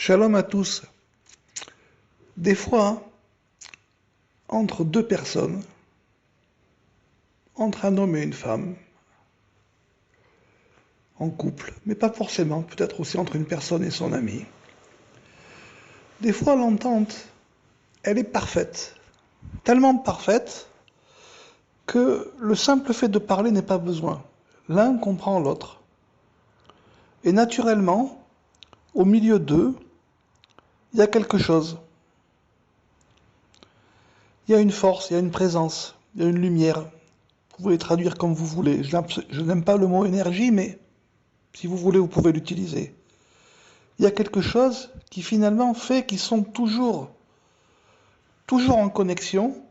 Shalom à tous. Des fois, entre deux personnes, entre un homme et une femme, en couple, mais pas forcément, peut-être aussi entre une personne et son ami, des fois l'entente, elle est parfaite, tellement parfaite que le simple fait de parler n'est pas besoin. L'un comprend l'autre. Et naturellement, au milieu d'eux, il y a quelque chose. Il y a une force, il y a une présence, il y a une lumière. Vous pouvez traduire comme vous voulez. Je n'aime pas le mot énergie, mais si vous voulez, vous pouvez l'utiliser. Il y a quelque chose qui finalement fait qu'ils sont toujours en connexion,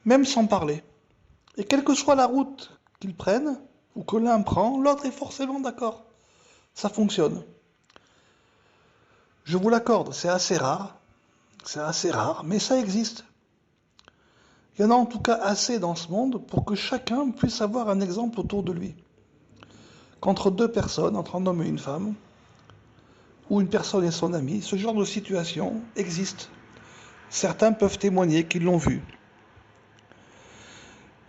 même sans parler. Et quelle que soit la route qu'ils prennent, ou que l'un prend, l'autre est forcément d'accord. Ça fonctionne. Je vous l'accorde, c'est assez rare, mais ça existe. Il y en a en tout cas assez dans ce monde pour que chacun puisse avoir un exemple autour de lui. Qu'entre deux personnes, entre un homme et une femme, ou une personne et son ami, ce genre de situation existe. Certains peuvent témoigner qu'ils l'ont vu.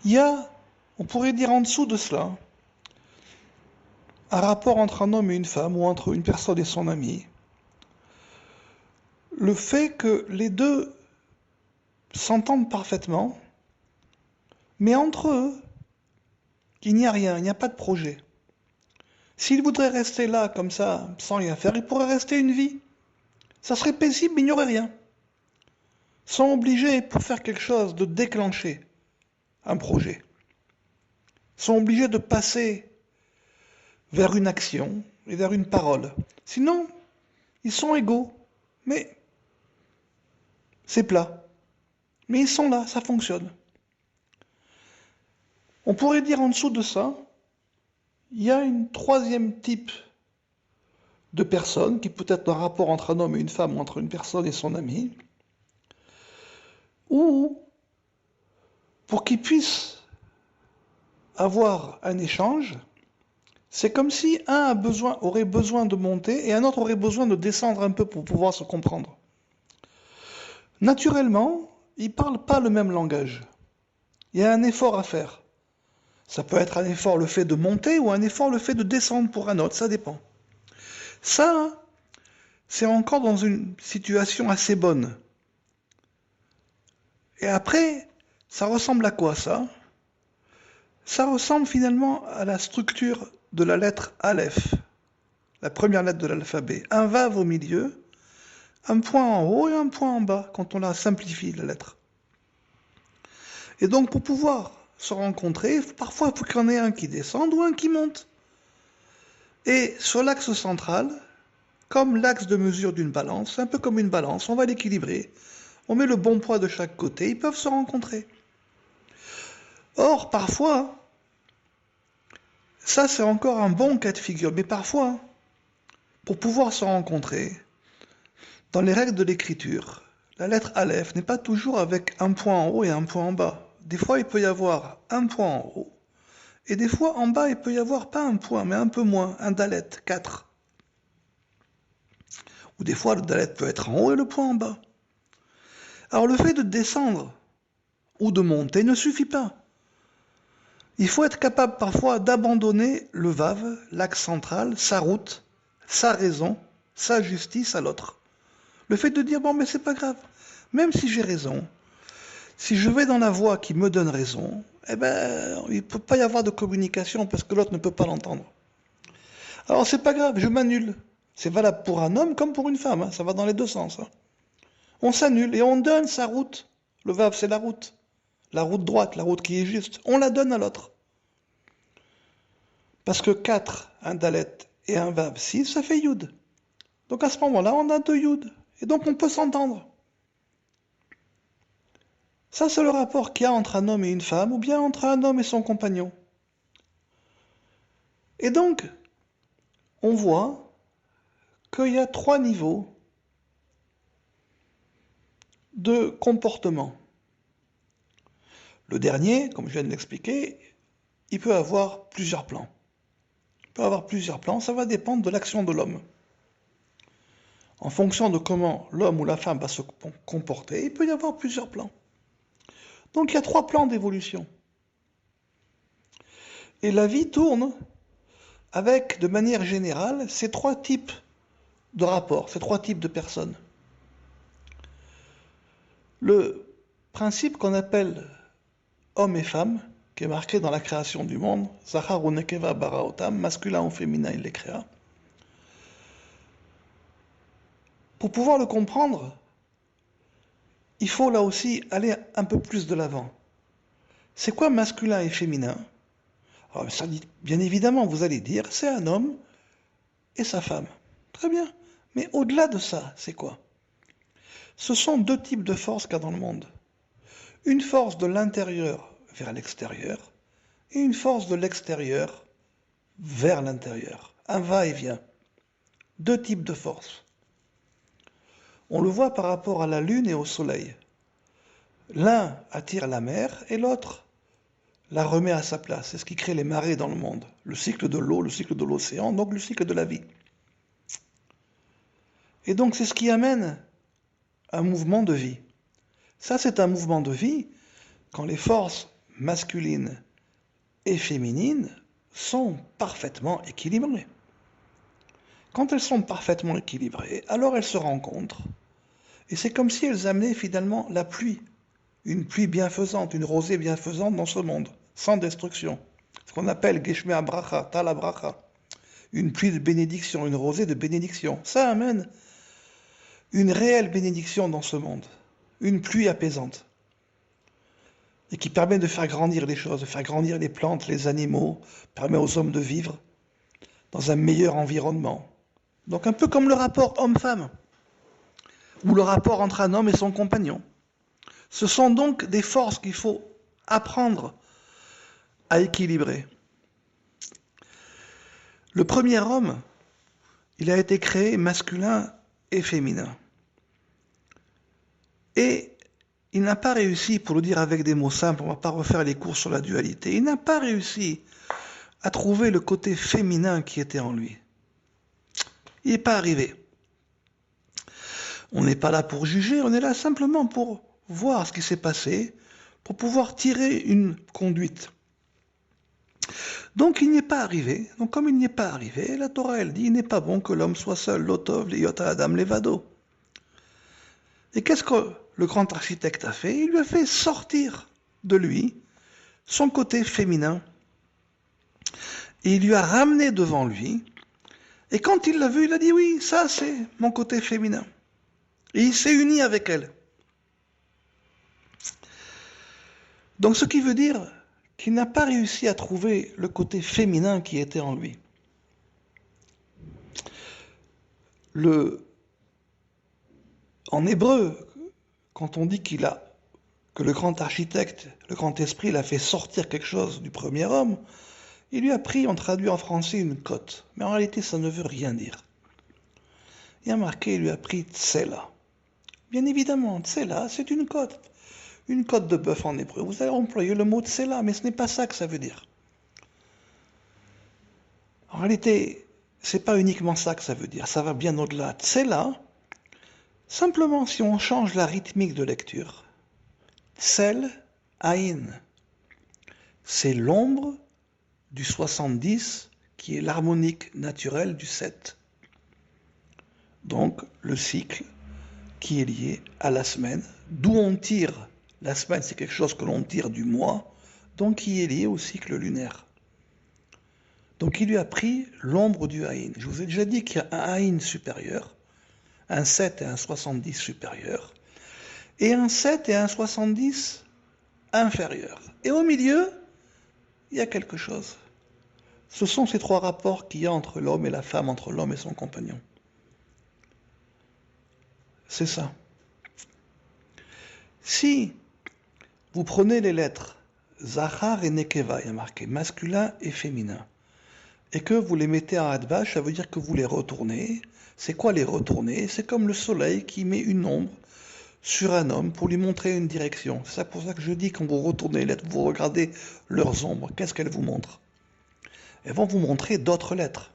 Il y a, on pourrait dire en dessous de cela, un rapport entre un homme et une femme, ou entre une personne et son ami. Le fait que les deux s'entendent parfaitement, mais entre eux, il n'y a rien, il n'y a pas de projet. S'ils voudraient rester là, comme ça, sans rien faire, ils pourraient rester une vie. Ça serait paisible, mais il n'y aurait rien. Ils sont obligés, pour faire quelque chose, de déclencher un projet. Ils sont obligés de passer vers une action et vers une parole. Sinon, ils sont égaux, mais c'est plat. Mais ils sont là, ça fonctionne. On pourrait dire en dessous de ça, il y a une troisième type de personne, qui peut être un rapport entre un homme et une femme, ou entre une personne et son ami, où, pour qu'ils puissent avoir un échange, c'est comme si aurait besoin de monter et un autre aurait besoin de descendre un peu pour pouvoir se comprendre. Naturellement, ils ne parlent pas le même langage. Il y a un effort à faire. Ça peut être un effort le fait de monter ou un effort le fait de descendre pour un autre, ça dépend. Ça, c'est encore dans une situation assez bonne. Et après, ça ressemble à quoi ça? Ça ressemble finalement à la structure de la lettre Aleph, la première lettre de l'alphabet. Un vav au milieu, un point en haut et un point en bas, quand on la simplifie, la lettre. Et donc pour pouvoir se rencontrer, parfois il faut qu'il y en ait un qui descende ou un qui monte. Et sur l'axe central, comme l'axe de mesure d'une balance, c'est un peu comme une balance, on va l'équilibrer. On met le bon poids de chaque côté, ils peuvent se rencontrer. Or, parfois, ça c'est encore un bon cas de figure, mais parfois, pour pouvoir se rencontrer, dans les règles de l'écriture, la lettre Aleph n'est pas toujours avec un point en haut et un point en bas. Des fois, il peut y avoir un point en haut, et des fois, en bas, il peut y avoir pas un point, mais un peu moins, un dalet, 4. Ou des fois, le dalet peut être en haut et le point en bas. Alors, le fait de descendre ou de monter ne suffit pas. Il faut être capable parfois d'abandonner le vav, l'axe central, sa route, sa raison, sa justice à l'autre. Le fait de dire, bon, mais c'est pas grave, même si j'ai raison, si je vais dans la voie qui me donne raison, eh ben, il ne peut pas y avoir de communication parce que l'autre ne peut pas l'entendre. Alors c'est pas grave, je m'annule. C'est valable pour un homme comme pour une femme, hein, ça va dans les deux sens. Hein. On s'annule et on donne sa route. Le vav, c'est la route droite, la route qui est juste. On la donne à l'autre. Parce que 4, un dalet et un vav, 6, ça fait yud. Donc à ce moment-là, on a 2 yud. Et donc on peut s'entendre. Ça, c'est le rapport qu'il y a entre un homme et une femme, ou bien entre un homme et son compagnon. Et donc, on voit qu'il y a 3 niveaux de comportement. Le dernier, comme je viens de l'expliquer, il peut avoir plusieurs plans. Il peut avoir plusieurs plans, ça va dépendre de l'action de l'homme. En fonction de comment l'homme ou la femme va se comporter, il peut y avoir plusieurs plans. Donc il y a 3 plans d'évolution. Et la vie tourne avec, de manière générale, ces 3 types de rapports, ces 3 types de personnes. Le principe qu'on appelle homme et femme, qui est marqué dans la création du monde, Zachar ou Nekeva Baraotam, masculin ou féminin, il les créa. Pour pouvoir le comprendre, il faut là aussi aller un peu plus de l'avant. C'est quoi masculin et féminin? Alors, ça dit, bien évidemment, vous allez dire, c'est un homme et sa femme. Très bien. Mais au-delà de ça, c'est quoi? Ce sont 2 types de forces qu'il y a dans le monde. Une force de l'intérieur vers l'extérieur et une force de l'extérieur vers l'intérieur. Un va-et-vient. 2 types de forces. On le voit par rapport à la Lune et au Soleil. L'un attire la mer et l'autre la remet à sa place. C'est ce qui crée les marées dans le monde. Le cycle de l'eau, le cycle de l'océan, donc le cycle de la vie. Et donc c'est ce qui amène un mouvement de vie. Ça, c'est un mouvement de vie quand les forces masculines et féminines sont parfaitement équilibrées. Quand elles sont parfaitement équilibrées, alors elles se rencontrent. Et c'est comme si elles amenaient finalement la pluie. Une pluie bienfaisante, une rosée bienfaisante dans ce monde, sans destruction. Ce qu'on appelle Geshmea Bracha, Tala Bracha. Une pluie de bénédiction, une rosée de bénédiction. Ça amène une réelle bénédiction dans ce monde. Une pluie apaisante. Et qui permet de faire grandir les choses, de faire grandir les plantes, les animaux, permet aux hommes de vivre dans un meilleur environnement. Donc un peu comme le rapport homme-femme, ou le rapport entre un homme et son compagnon. Ce sont donc des forces qu'il faut apprendre à équilibrer. Le premier homme, il a été créé masculin et féminin. Et il n'a pas réussi, pour le dire avec des mots simples, on ne va pas refaire les cours sur la dualité, il n'a pas réussi à trouver le côté féminin qui était en lui. Il n'est pas arrivé. On n'est pas là pour juger, on est là simplement pour voir ce qui s'est passé, pour pouvoir tirer une conduite. Donc il n'y est pas arrivé. Donc comme il n'y est pas arrivé, la Torah elle dit, il n'est pas bon que l'homme soit seul, l'otov, l'iyota adam, levado. Et qu'est-ce que le grand architecte a fait? Il lui a fait sortir de lui son côté féminin. Et il lui a ramené devant lui. Et quand il l'a vu, il a dit, oui, ça c'est mon côté féminin. Et il s'est uni avec elle. Donc ce qui veut dire qu'il n'a pas réussi à trouver le côté féminin qui était en lui. En hébreu, quand on dit que le grand architecte, le grand esprit l'a fait sortir quelque chose du premier homme, il lui a pris, on traduit en français, une cote. Mais en réalité, ça ne veut rien dire. Il y a marqué, il lui a pris tsela. Bien évidemment, tsela, c'est une cote. Une côte de bœuf en hébreu. Vous avez employé le mot tsela, mais ce n'est pas ça que ça veut dire. En réalité, ce n'est pas uniquement ça que ça veut dire. Ça va bien au-delà. Tsela, simplement si on change la rythmique de lecture, tsel, aïn, c'est l'ombre du 70 qui est l'harmonique naturelle du 7. Donc, le cycle qui est lié à la semaine, d'où on tire. La semaine, c'est quelque chose que l'on tire du mois, donc qui est lié au cycle lunaire. Donc il lui a pris l'ombre du Haïn. Je vous ai déjà dit qu'il y a un Haïn supérieur, un 7 et un 70 supérieur, et un 7 et un 70 inférieur. Et au milieu, il y a quelque chose. Ce sont ces 3 rapports qu'il y a entre l'homme et la femme, entre l'homme et son compagnon. C'est ça. Si vous prenez les lettres Zachar et Nekeva, il y a marqué masculin et féminin, et que vous les mettez en advash, ça veut dire que vous les retournez. C'est quoi les retourner? C'est comme le soleil qui met une ombre sur un homme pour lui montrer une direction. C'est pour ça que je dis, quand vous retournez les lettres, vous regardez leurs ombres, qu'est-ce qu'elles vous montrent? Elles vont vous montrer d'autres lettres.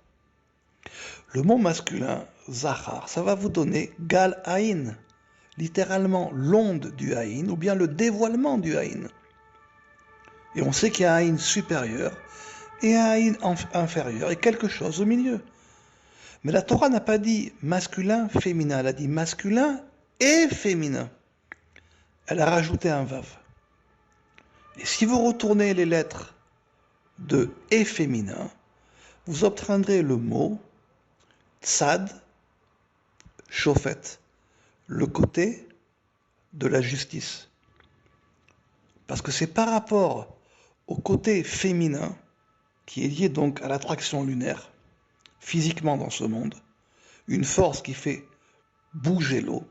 Le mot masculin Zahar, ça va vous donner Gal Aïn, littéralement l'onde du Aïn, ou bien le dévoilement du Aïn. Et on sait qu'il y a un Aïn supérieur et un Aïn inférieur, et quelque chose au milieu. Mais la Torah n'a pas dit masculin, féminin, elle a dit masculin et féminin. Elle a rajouté un vav. Et si vous retournez les lettres de et féminin, vous obtiendrez le mot tzad, shofet, le côté de la justice. Parce que c'est par rapport au côté féminin, qui est lié donc à l'attraction lunaire, physiquement dans ce monde, une force qui fait bouger l'eau,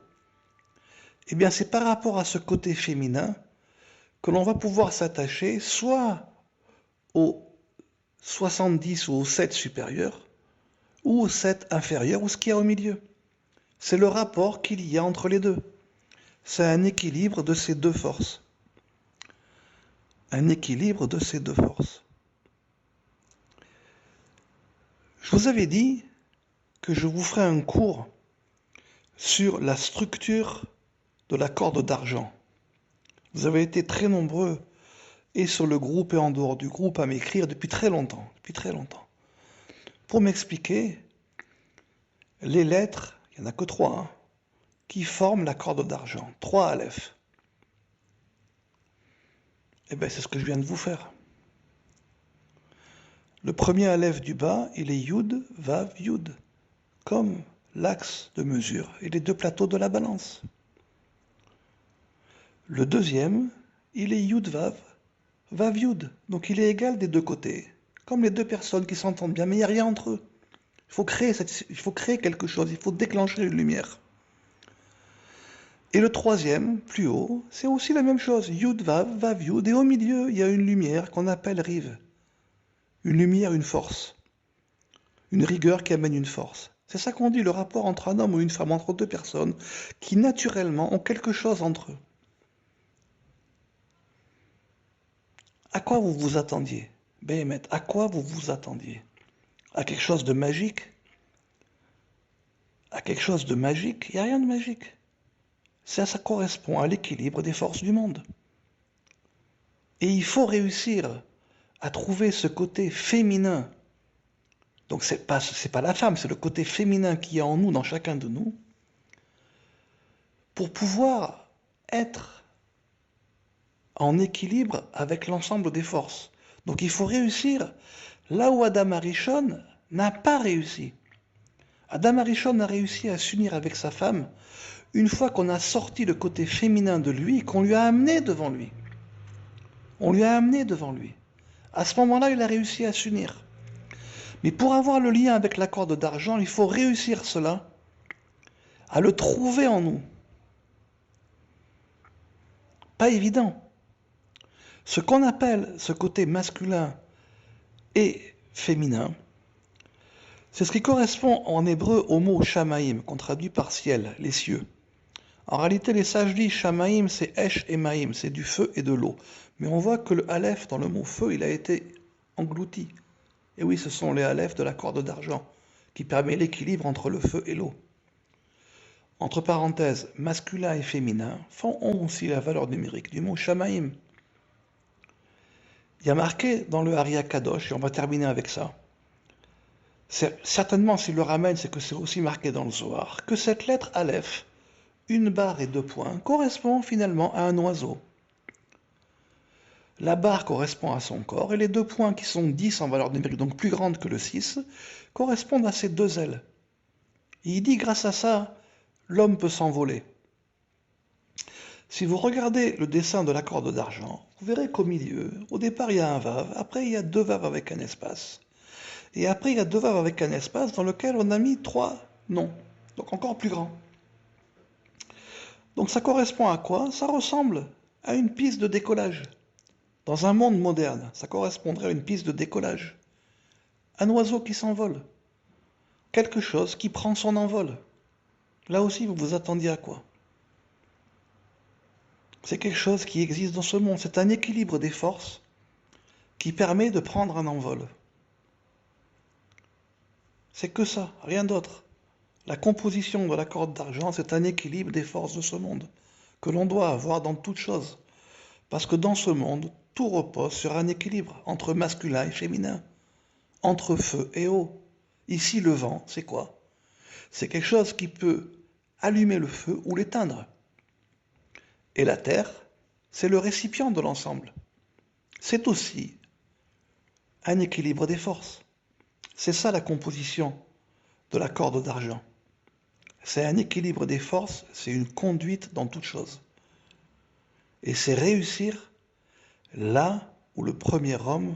eh bien c'est par rapport à ce côté féminin que l'on va pouvoir s'attacher soit au 70 ou au 7 supérieur, ou au 7 inférieur, ou ce qu'il y a au milieu. C'est le rapport qu'il y a entre les deux. C'est un équilibre de ces deux forces. Un équilibre de ces deux forces. Je vous avais dit que je vous ferai un cours sur la structure de la corde d'argent. Vous avez été très nombreux, et sur le groupe et en dehors du groupe, à m'écrire depuis très longtemps, pour m'expliquer les lettres, il n'y en a que 3, hein, qui forment la corde d'argent. 3 aleph. Eh bien, c'est ce que je viens de vous faire. Le premier aleph du bas, il est Yud, Vav, Yud, comme l'axe de mesure et les deux plateaux de la balance. Le deuxième, il est Yud, Vav, Vav, Yud, donc il est égal des deux côtés, comme les deux personnes qui s'entendent bien, mais il n'y a rien entre eux. Il faut créer quelque chose, il faut déclencher une lumière. Et le troisième, plus haut, c'est aussi la même chose, Yud, Vav, Vav, Yud, et au milieu, il y a une lumière qu'on appelle Riv. Une lumière, une force. Une rigueur qui amène une force. C'est ça qu'on dit, le rapport entre un homme ou une femme, entre deux personnes, qui naturellement ont quelque chose entre eux. À quoi vous vous attendiez, Béhémet, à quoi vous vous attendiez? À quelque chose de magique? À quelque chose de magique? Il n'y a rien de magique. Ça correspond à l'équilibre des forces du monde. Et il faut réussir à trouver ce côté féminin. Donc c'est pas la femme, c'est le côté féminin qui est en nous, dans chacun de nous, pour pouvoir être en équilibre avec l'ensemble des forces. Donc il faut réussir là où Adam Arishon n'a pas réussi. Adam Arishon a réussi à s'unir avec sa femme une fois qu'on a sorti le côté féminin de lui et qu'on lui a amené devant lui. On lui a amené devant lui. À ce moment-là, il a réussi à s'unir. Mais pour avoir le lien avec la corde d'argent, il faut réussir cela, à le trouver en nous. Pas évident. Ce qu'on appelle ce côté masculin et féminin, c'est ce qui correspond en hébreu au mot shamaïm, qu'on traduit par ciel, les cieux. En réalité, les sages disent shamaïm, c'est esh et maïm, c'est du feu et de l'eau. Mais on voit que le aleph dans le mot feu, il a été englouti. Et oui, ce sont les aleph de la corde d'argent, qui permet l'équilibre entre le feu et l'eau. Entre parenthèses, masculin et féminin ont aussi la valeur numérique du mot shamaïm. Il y a marqué dans le Haria Kadosh, et on va terminer avec ça. Certainement, s'il le ramène, c'est que c'est aussi marqué dans le Zohar, que cette lettre aleph, une barre et 2 points, correspond finalement à un oiseau. La barre correspond à son corps, et les 2 points qui sont 10 en valeur numérique, donc plus grandes que le 6, correspondent à ses 2 ailes. Et il dit, grâce à ça, l'homme peut s'envoler. Si vous regardez le dessin de la corde d'argent, vous verrez qu'au milieu, au départ il y a un vav, après il y a 2 vav avec un espace. Et après il y a 2 vav avec un espace dans lequel on a mis 3 noms, donc encore plus grand. Donc ça correspond à quoi? Ça ressemble à une piste de décollage. Dans un monde moderne, ça correspondrait à une piste de décollage. Un oiseau qui s'envole. Quelque chose qui prend son envol. Là aussi, vous vous attendiez à quoi? C'est quelque chose qui existe dans ce monde. C'est un équilibre des forces qui permet de prendre un envol. C'est que ça, rien d'autre. La composition de la corde d'argent, c'est un équilibre des forces de ce monde, que l'on doit avoir dans toute chose. Parce que dans ce monde, tout repose sur un équilibre entre masculin et féminin, entre feu et eau. Ici, le vent, c'est quoi? C'est quelque chose qui peut allumer le feu ou l'éteindre. Et la terre, c'est le récipient de l'ensemble. C'est aussi un équilibre des forces. C'est ça la composition de la corde d'argent. C'est un équilibre des forces, c'est une conduite dans toute chose. Et c'est réussir là où le premier homme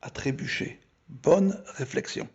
a trébuché. Bonne réflexion.